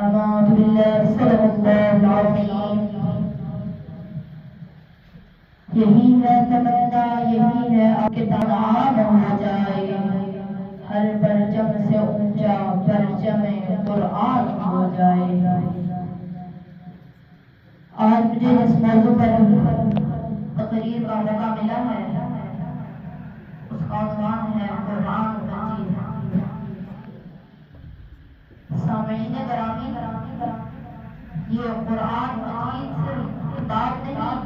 أعوذ بالله صدق الله العظيم. یہی ہے تمنا، یہی ہے کہ تمام ہو جائے، ہر پرچم سے اونچا پرچم قرآن ہو جائے۔ آج مجھے جس موضوع پر تقریر کا موقع ملا ہے اس کا عنوان ہے قرآن مجید۔ سامعین گرامی، یہ قرآن مجید صرف کتاب نہیں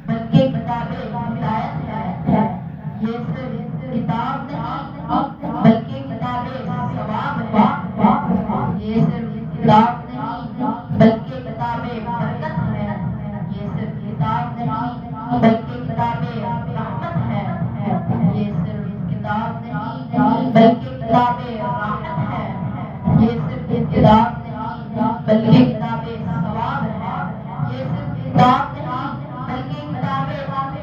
بلکہ کتاب ہدایت ہے۔ یہ صرف کتاب نہیں بلکہ کتاب ثواب ہے۔ یہ صرف کتاب نہیں بلکہ کتاب برکت ہے۔ یہ صرف کتاب نہیں بلکہ کتاب رحمت ہے۔ یہ صرف کتاب نہیں بلکہ کتاب راحت ہے۔ یہ صرف کتاب نہیں بلکہ کتاب ثواب ہے۔ یہ صرف کتاب نہیں بلکہ کتاب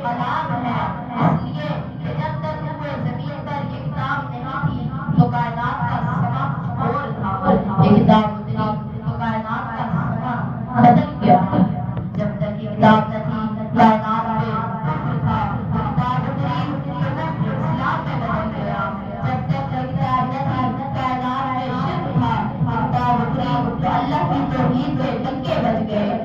عذاب ہے۔ اس لیے کہ جب تک ہوئے زمین پر یہ کتاب نہیں تھی تو کائنات کا سما کچھ اور تھا۔ یہ کتاب اتری تو کائنات کا سما بدل گیا۔ جب تک یہ کتاب نہ تھی کائنات میں کفر تھا، کتاب اتری تو کفر اسلام میں بدل گیا۔ جب تک یہ کتاب نہ تھی کائنات میں شرک تھا، کتاب اتری تو اللہ کی توحید کے ڈنکے بج گئے۔